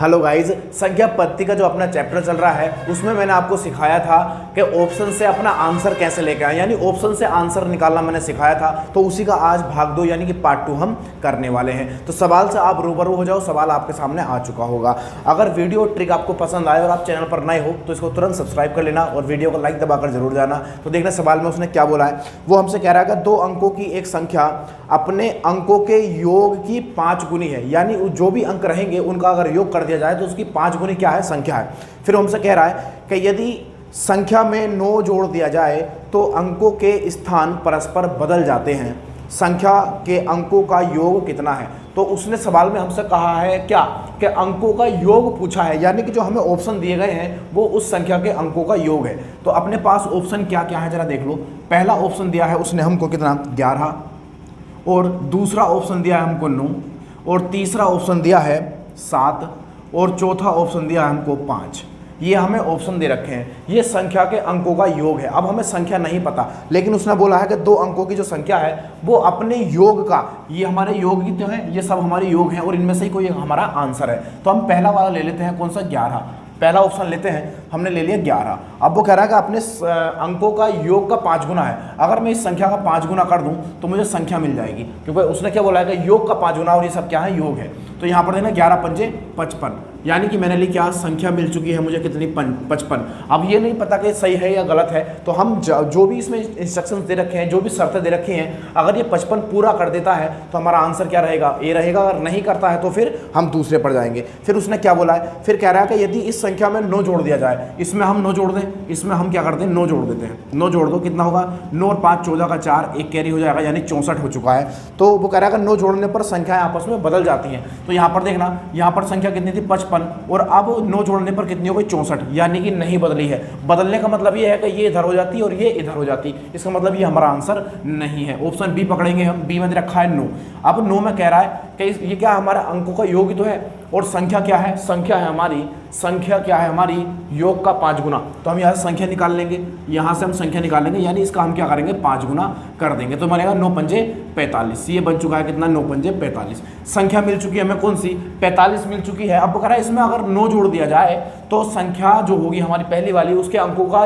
Hello guys, संख्या पद्धति का जो अपना चैप्टर चल रहा है उसमें मैंने आपको सिखाया था कि ऑप्शन से अपना आंसर कैसे लेके आए, यानी ऑप्शन से आंसर निकालना मैंने सिखाया था। तो उसी का आज भाग 2 यानी कि पार्ट 2 हम करने वाले हैं। तो सवाल से आप रूबरू हो जाओ, सवाल आपके सामने आ चुका होगा। अगर वीडियो ट्रिक आपको पसंद आए और आप चैनल पर नए हो तो इसको तुरंत सब्सक्राइब कर लेना और वीडियो को लाइक दबाकर जरूर जाना। तो देखना सवाल में उसने क्या बोला है। वो हमसे कह रहा है कि 2 अंकों की एक संख्या अपने अंकों के योग की 5 गुनी है, यानी जो भी अंक रहेंगे उनका अगर योग कर दिया जाए तो उसकी 5 गुनी क्या है, संख्या है। फिर हमसे कह रहा है कि यदि संख्या में 9 जोड़ दिया जाए तो अंकों के स्थान परस्पर बदल जाते हैं, संख्या के अंकों का योग कितना है। तो उसने सवाल में हमसे कहा है क्या कि अंकों का योग पूछा है, यानी कि जो हमें ऑप्शन दिए गए हैं वो उस संख्या के अंकों का योग है। तो अपने पास ऑप्शन क्या क्या है जरा देख लो। पहला ऑप्शन दिया है उसने हमको कितना, 11, और दूसरा ऑप्शन दिया है हमको 9, और तीसरा ऑप्शन दिया है 7, और चौथा ऑप्शन दिया है हमको 5। ये हमें ऑप्शन दे रखे हैं, ये संख्या के अंकों का योग है। अब हमें संख्या नहीं पता, लेकिन उसने बोला है कि 2 अंकों की जो संख्या है वो अपने योग का, ये हमारे योग ही तो है, ये सब हमारे योग हैं और इनमें से ही कोई हमारा आंसर है। तो हम पहला वाला ले लेते हैं, कौन सा, 11। पहला ऑप्शन लेते हैं, हमने ले लिया 11। अब वो कह रहा है कि अपने अंकों का योग का 5 गुना है। अगर मैं इस संख्या का 5 गुना कर दूं तो मुझे संख्या मिल जाएगी, क्योंकि उसने क्या बोला है कि योग का 5 गुना, और ये सब क्या है, योग है। तो यहाँ पर देना 11 पंजे 55, यानी कि मैंने ली क्या, संख्या मिल चुकी है मुझे कितनी, 55। अब ये नहीं पता कि सही है या गलत है, तो हम जो भी इसमें इंस्ट्रक्शंस दे रखे हैं, जो भी शर्तें दे रखी हैं, अगर ये 55 पूरा कर देता है तो हमारा आंसर क्या रहेगा, ए रहेगा। अगर नहीं करता है तो फिर हम दूसरे पर जाएंगे। फिर उसने क्या बोला है, फिर कह रहा है कि यदि इस संख्या में 9 जोड़ दिया जाए, इसमें हम 9 जोड़ दें, इसमें हम क्या करते हैं, 9 जोड़ देते हैं। 9 जोड़ दो, कितना होगा, 9 और 5 14 का 4, एक कैरी हो जाएगा, यानी 64 हो चुका है। तो वो कह रहा है कि 9 जोड़ने पर संख्याएं आपस में बदल जाती हैं। तो यहाँ पर देखना, यहाँ पर संख्या कितनी थी, 55, और अब 9 जोड़ने पर कितनी हो गई, 64, यानी कि नहीं बदली है। बदलने का मतलब ये है कि ये इधर हो जाती है और ये इधर हो जाती, इसका मतलब ये हमारा आंसर नहीं है। ऑप्शन बी पकड़ेंगे हम, बी में रखा है 9। अब 9 में कह रहा है कि ये क्या, हमारा अंकों का योग तो है, और संख्या क्या है, संख्या है हमारी, संख्या क्या है हमारी, योग का 5 गुना। तो हम यहाँ से संख्या निकाल लेंगे, यहाँ से हम संख्या निकाल लेंगे, यानी इसका हम क्या करेंगे, 5 गुना कर देंगे। तो बनेगा 9 पंजे 45, ये बन चुका है कितना, 9 पंजे 45। संख्या मिल चुकी है हमें कौन सी, 45 मिल चुकी है। अब कह रहा है इसमें अगर 9 जोड़ दिया जाए तो संख्या जो होगी हमारी पहली वाली, उसके अंकों का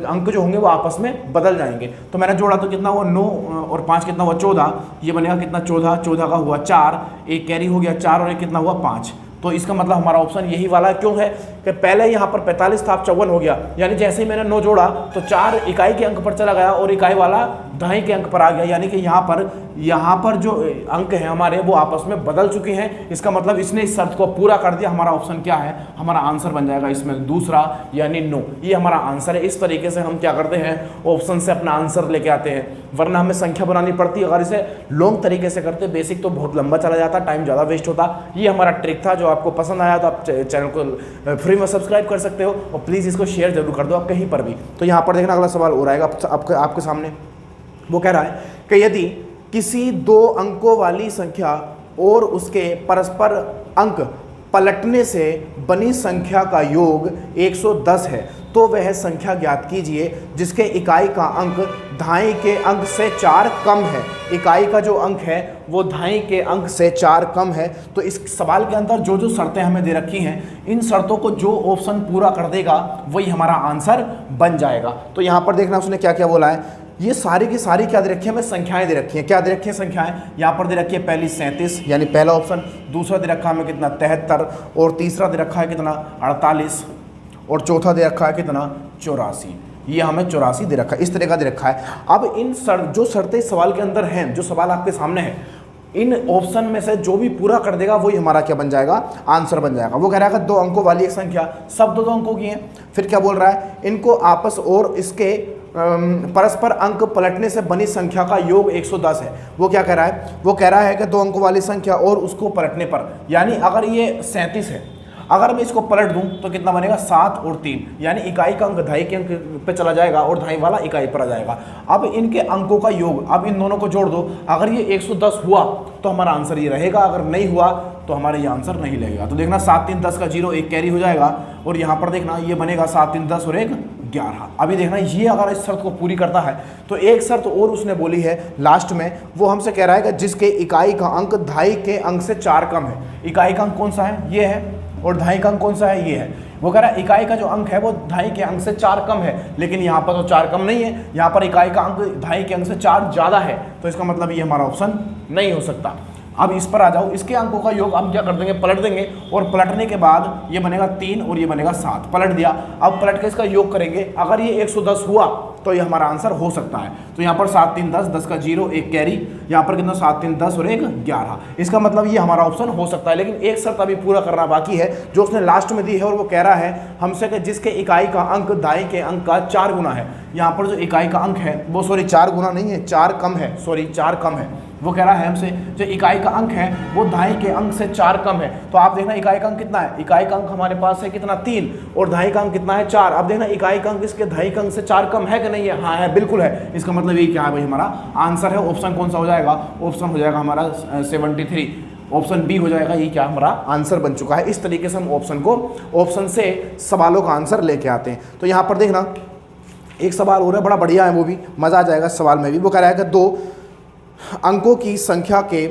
अंक जो होंगे वो आपस में बदल जाएंगे। तो मैंने जोड़ा तो कितना हुआ, 9 और 5 कितना हुआ, 14। ये बनेगा कितना, 14, 14 का हुआ 4, एक कैरी हो गया 4, और एक कितना हुआ, 5। तो इसका मतलब हमारा ऑप्शन यही वाला क्यों है कि पहले यहाँ पर 45 था, 54 हो गया, यानी जैसे ही मैंने 9 जोड़ा तो 4 इकाई के अंक पर चला गया और इकाई वाला दहाई के अंक पर आ गया, यानी कि यहाँ पर जो अंक हैं हमारे वो आपस में बदल चुके हैं। इसका मतलब इसने इस शर्त को पूरा कर दिया। हमारा ऑप्शन क्या है, हमारा आंसर बन जाएगा इसमें दूसरा, यानी 9। ये हमारा आंसर है। इस तरीके से हम क्या करते हैं, ऑप्शन से अपना आंसर लेके आते हैं, वरना हमें संख्या बनानी पड़ती। अगर इसे लॉन्ग तरीके से करते बेसिक तो बहुत लंबा चला जाता, टाइम ज़्यादा वेस्ट होता। ये हमारा ट्रिक था। जो आपको पसंद आया तो आप चैनल को फ्री में सब्सक्राइब कर सकते हो, और प्लीज़ इसको शेयर जरूर कर दो आप कहीं पर भी। तो यहाँ पर देखना अगला सवाल हो रहेगा आपके सामने। वो कह रहा है कि यदि किसी 2 अंकों वाली संख्या और उसके परस्पर अंक पलटने से बनी संख्या का योग 110 है तो वह संख्या ज्ञात कीजिए जिसके इकाई का अंक दहाई के अंक से 4 कम है। इकाई का जो अंक है वो दहाई के अंक से 4 कम है। तो इस सवाल के अंदर जो जो शर्तें हमें दे रखी हैं, इन शर्तों को जो ऑप्शन पूरा कर देगा वही हमारा आंसर बन जाएगा। तो यहाँ पर देखना उसने क्या क्या बोला है। ये सारी की सारी क्या दे रखी है, हमें संख्याएं दे रखी हैं। क्या दे रखी है संख्याएं, यहाँ पर दे रखी है पहली 37, यानी पहला ऑप्शन। दूसरा दे रखा है हमें कितना, 73, और तीसरा दे रखा है कितना, 48, और चौथा दे रखा है कितना, 84। ये हमें 84 दे रखा है, इस तरह का दे रखा है। अब इन जो शर्तें सवाल के अंदर हैं, जो सवाल आपके सामने है, इन ऑप्शन में से जो भी पूरा कर देगा वही हमारा क्या बन जाएगा, आंसर बन जाएगा। वो कह रहा है कि 2 अंकों वाली एक संख्या, सब 2 अंकों की है। फिर क्या बोल रहा है, इनको आपस और इसके परस्पर अंक पलटने से बनी संख्या का योग 110 है। वो क्या कह रहा है, वो कह रहा है कि 2 अंकों वाली संख्या और उसको पलटने पर, यानी अगर ये 37 है, अगर मैं इसको पलट दूं तो कितना बनेगा, 7 और 3, यानी इकाई का अंक दहाई के अंक पे चला जाएगा और दहाई वाला इकाई पर आ जाएगा। अब इनके अंकों का योग, अब इन दोनों को जोड़ दो, अगर ये 110 हुआ तो हमारा आंसर ये रहेगा, अगर नहीं हुआ तो हमारा ये आंसर नहीं लगेगा। तो देखना 7 3 10 का 0, एक कैरी हो जाएगा, और यहाँ पर देखना ये बनेगा 7 3 10 और एक 11। अभी देखना ये अगर इस शर्त को पूरी करता है तो एक शर्त और उसने बोली है लास्ट में, वो हमसे कह रहा है कि जिसके इकाई का अंक दहाई के अंक से 4 कम है। इकाई का अंक कौन सा है, ये है, और ढाई का अंक कौन सा है, ये है। वो कह रहा है इकाई का जो अंक है वो ढाई के अंक से 4 कम है, लेकिन यहाँ पर तो 4 कम नहीं है, यहाँ पर इकाई का अंक ढाई के अंक से 4 ज़्यादा है, तो इसका मतलब ये हमारा ऑप्शन नहीं हो सकता। अब इस पर आ जाओ, इसके अंकों का योग हम क्या कर देंगे, पलट देंगे, और पलटने के बाद ये बनेगा 3 और ये बनेगा 7, पलट दिया। अब पलट के इसका योग करेंगे, अगर ये 110 हुआ तो ये हमारा आंसर हो सकता है। तो यहाँ पर 7 3 10, 10 का 0, 1 कैरी, यहाँ पर कितना 7 3 10 और 1 11, इसका मतलब ये हमारा ऑप्शन हो सकता है। लेकिन एक शर्त अभी पूरा करना बाकी है जो उसने लास्ट में दी है, और वो कह रहा है हमसे कि जिसके इकाई का अंक दाई के अंक का 4 गुना है। यहाँ पर जो इकाई का अंक है वो 4 गुना नहीं है, 4 कम है, 4 कम है। वो कह रहा है हमसे जो इकाई का अंक है वो दाई के अंक से 4 कम है। तो आप देखना इकाई का अंक कितना है, इकाई का अंक हमारे पास है कितना 3, और दाई का अंक कितना है 4। अब देखना इकाई का अंक इसके दाई का अंक से 4 कम है कि नहीं है, हाँ है, बिल्कुल है। इसका मतलब ये क्या है भाई, हमारा आंसर है। ऑप्शन कौन सा हो जाएगा, ऑप्शन हो जाएगा हमारा 73, ऑप्शन बी हो जाएगा। ये क्या हमारा आंसर बन चुका है। इस तरीके से हम ऑप्शन से सवालों का आंसर लेके आते हैं। तो यहाँ पर देखना एक सवाल हो रहा है, बड़ा बढ़िया है, वो भी मजा आ जाएगा सवाल में भी। वो कह रहा है कि 2 अंकों की संख्या के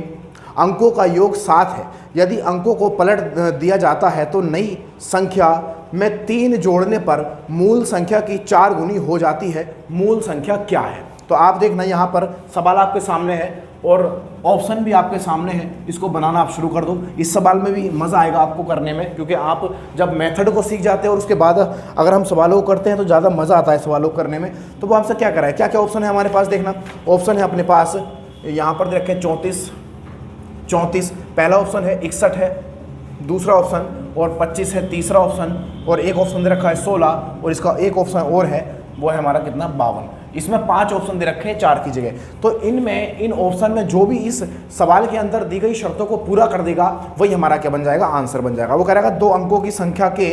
अंकों का योग 7 है, यदि अंकों को पलट दिया जाता है तो नई संख्या में 3 जोड़ने पर मूल संख्या की 4 गुनी हो जाती है, मूल संख्या क्या है। तो आप देखना यहाँ पर सवाल आपके सामने है और ऑप्शन भी आपके सामने है, इसको बनाना आप शुरू कर दो। इस सवाल में भी मज़ा आएगा आपको करने में, क्योंकि आप जब मेथड को सीख जाते हैं और उसके बाद अगर हम सवालों को करते हैं तो ज़्यादा मज़ा आता है सवालों को करने में। तो वो हमसे क्या करा है, क्या क्या ऑप्शन है हमारे पास, देखना ऑप्शन है अपने पास यहाँ पर दे रखें 34, पहला ऑप्शन है 61 है, दूसरा ऑप्शन, और 25 है तीसरा ऑप्शन, और एक ऑप्शन दे रखा है 16, और इसका एक ऑप्शन और है वो है हमारा कितना 52। इसमें 5 ऑप्शन दे रखे हैं 4 की जगह। तो इन ऑप्शन में जो भी इस सवाल के अंदर दी गई शर्तों को पूरा कर देगा वही हमारा क्या बन जाएगा, आंसर बन जाएगा। वो कह रहा है 2 अंकों की संख्या के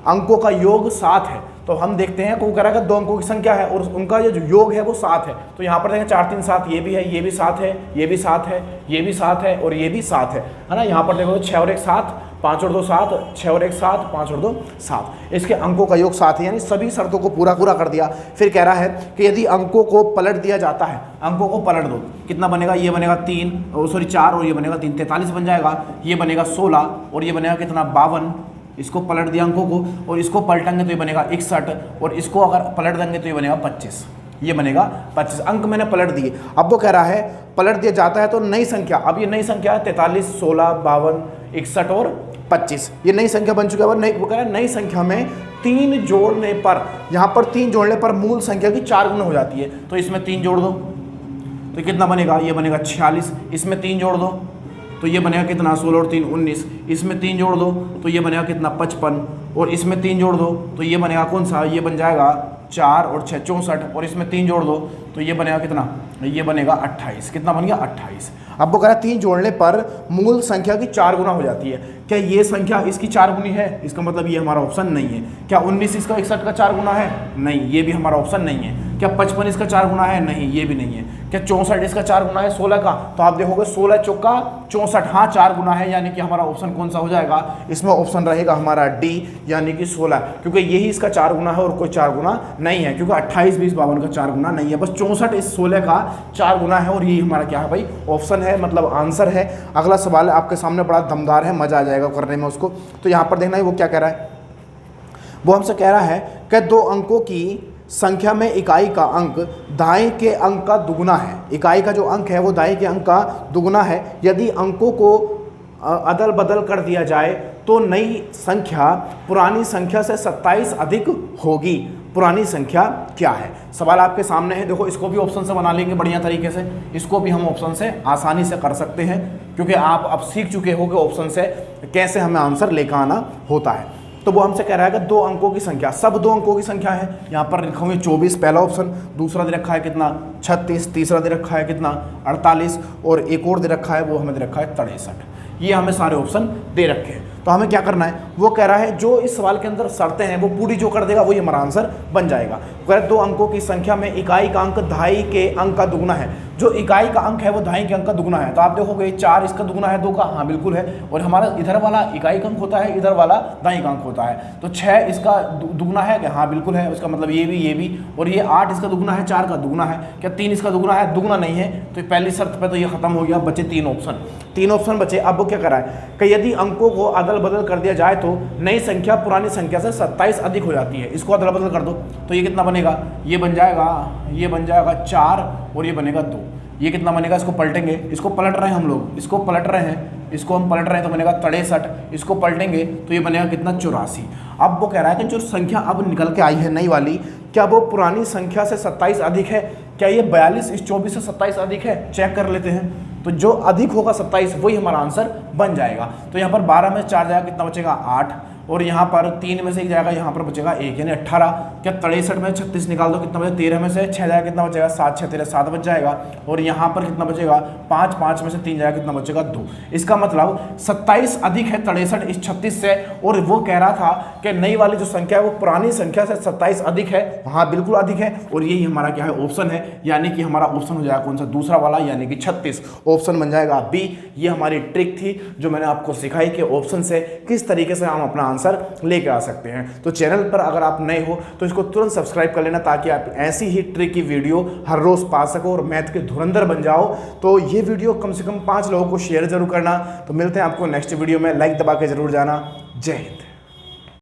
अंकों का योग 7 है। तो हम देखते हैं वो कह रहा है 2 अंकों की संख्या है और उनका जो योग है वो 7 है। तो यहाँ पर देखें 4 3 7, ये भी है, ये भी 7 है, ये भी 7 है, ये भी 7 है और ये भी 7 है ना। यहाँ पर देखो 6 और 1 7, 5 और 2 7, 6 और 1 7, 5 और 2 7, इसके अंकों का योग 7 है, यानी सभी शर्तों को पूरा कर दिया। फिर कह रहा है कि यदि अंकों को पलट दिया जाता है, अंकों को पलट दो, कितना बनेगा, ये बनेगा 4 और ये बनेगा 3, 43 बन जाएगा, ये बनेगा 16 और ये बनेगा कितना 52। इसको पलट दिया अंकों को और इसको पलटेंगे तो ये बनेगा 61 और इसको अगर पलट देंगे तो ये बनेगा 25, ये बनेगा 25 अंक मैंने पलट दिए। अब वो कह रहा है पलट दिया जाता है तो नई संख्या, अब ये नई संख्या है 43, 16, 52, 61 और 25, ये नई संख्या बन चुकी है। वो कह रहा है नई संख्या में 3 जोड़ने पर, यहाँ पर 3 जोड़ने पर मूल संख्या की 4 गुना हो जाती है। तो इसमें 3 जोड़ दो तो कितना बनेगा, ये बनेगा 46, इसमें 3 जोड़ दो तो ये बनेगा कितना 16 और 3 19, इसमें 3 जोड़ दो तो ये बनेगा कितना 55 और इसमें 3 जोड़ दो तो ये बनेगा कौन सा, ये बन जाएगा 4 और 6 64 और इसमें 3 जोड़ दो तो ये बनेगा कितना, ये बनेगा 28, कितना बन गया 28। अब वो कह रहा है 3 जोड़ने पर मूल संख्या की 4 गुना हो जाती है। क्या ये संख्या इसकी 4 गुनी है, इसका मतलब ये हमारा ऑप्शन नहीं है। क्या 19 इसका 61 का 4 गुना है, नहीं, ये भी हमारा ऑप्शन नहीं है। क्या 55 इसका 4 गुना है, नहीं, ये भी नहीं है। क्या 64 इसका 4 गुना है 16 का, तो आप देखोगे 16 चौका 64, हाँ 4 गुना है, यानी कि हमारा ऑप्शन कौन सा हो जाएगा, इसमें ऑप्शन रहेगा हमारा डी यानी कि 16, क्योंकि यही इसका 4 गुना है और कोई 4 गुना नहीं है, क्योंकि 28 20 52 का 4 गुना नहीं है, बस 64 इस 16 का 4 गुना है और यही हमारा क्या है भाई, ऑप्शन है, मतलब आंसर है। अगला सवाल आपके सामने बड़ा दमदार है, मजा आ जाएगा करने में उसको। तो यहाँ पर देखना है वो क्या कह रहा है, वो हमसे कह रहा है कि 2 अंकों की संख्या में इकाई का अंक दाएं के अंक का दुगुना है। इकाई का जो अंक है वो दाएं के अंक का दुगुना है। यदि अंकों को अदल बदल कर दिया जाए तो नई संख्या पुरानी संख्या से 27 अधिक होगी। पुरानी संख्या क्या है, सवाल आपके सामने है। देखो इसको भी ऑप्शन से बना लेंगे बढ़िया तरीके से, इसको भी हम ऑप्शन से आसानी से कर सकते हैं, क्योंकि आप अब सीख चुके हो कि ऑप्शन से कैसे हमें आंसर लेकर आना होता है। तो वो हमसे कह रहा है कि 2 अंकों की संख्या, सब 2 अंकों की संख्या है। यहाँ पर लिखोगे 24 पहला ऑप्शन, दूसरा दे रखा है कितना 36, तीसरा दे रखा है कितना 48 और एक और दे रखा है वो हमें दे रखा है 63। ये हमें सारे ऑप्शन दे रखे हैं। तो हमें क्या करना है, वो कह रहा है जो इस सवाल के अंदर शर्तें हैं वो पूरी जो कर देगा वही हमारा आंसर बन जाएगा। कह रहा है 2 अंकों की संख्या में इकाई का अंक दाई के अंक का दुगुना है। जो इकाई का अंक है वो दहाई के अंक का दुगुना है। तो आप देखोगे 4 इसका दुगुना है 2 का, हाँ बिल्कुल है। और हमारा इधर वाला इकाई का अंक होता है, इधर वाला दहाई का अंक होता है। तो 6 इसका दुगुना है क्या? हाँ बिल्कुल है। उसका मतलब ये भी और ये 8 इसका दुगुना है, 4 का दुगुना है क्या? 3 इसका दुगुना है, दुगुना नहीं है। तो पहली शर्त पे तो ये खत्म हो गया, बचे 3 ऑप्शन। 3 ऑप्शन बचे। अब वो क्या करा है कि यदि अंकों को अदल बदल कर दिया जाए तो नई संख्या पुरानी संख्या से 27 अधिक हो जाती है। इसको अदल बदल कर दो तो ये कितना बनेगा? ये बन जाएगा 4 और ये बनेगा 2। ये कितना बनेगा? इसको पलटेंगे, इसको पलट रहे हैं हम लोग, इसको पलट रहे हैं, इसको हम पलट रहे हैं तो बनेगा 63। इसको पलटेंगे तो ये बनेगा कितना? 84। अब वो कह रहा है कि जो संख्या अब निकल के आई है नई वाली, क्या वो पुरानी संख्या से 27 अधिक है? क्या ये 42 इस 24 से 27 अधिक है? चेक कर लेते हैं। तो जो अधिक होगा 27 वही हमारा आंसर बन जाएगा। तो यहाँ पर 12 में 4 जाएगा, कितना बचेगा? 8। और यहाँ पर 3 में से 1 जाएगा, यहाँ पर बचेगा 1 यानी 18। क्या 63 में 36 निकाल दो, कितना बचेगा? 13 में से 6 जाएगा, कितना बचेगा? 7 6 13 7 बच जाएगा। और यहाँ पर कितना बचेगा? 5 में से 3 जाएगा, कितना बचेगा? 2। इसका मतलब 27 अधिक है 63 इस 36 से। और वो कह रहा था कि नई वाली जो संख्या है वो पुरानी संख्या से 27 अधिक है। हाँ बिल्कुल अधिक है। और यही हमारा क्या है? ऑप्शन है। यानी कि हमारा ऑप्शन हो जाएगा कौन सा? दूसरा वाला, यानी कि 36। ऑप्शन बन जाएगा बी। ये हमारी ट्रिक थी जो मैंने आपको सिखाई कि ऑप्शन से किस तरीके से हम अपना आंसर लेके आ सकते हैं। तो चैनल पर अगर आप नए हो तो इसको तुरंत सब्सक्राइब कर लेना ताकि आप ऐसी ही ट्रिक की वीडियो हर रोज पा सको और मैथ के धुरंधर बन जाओ। तो ये वीडियो कम से कम 5 लोगों को शेयर जरूर करना। तो मिलते हैं आपको नेक्स्ट वीडियो में। लाइक दबा के जरूर जाना। जय हिंद।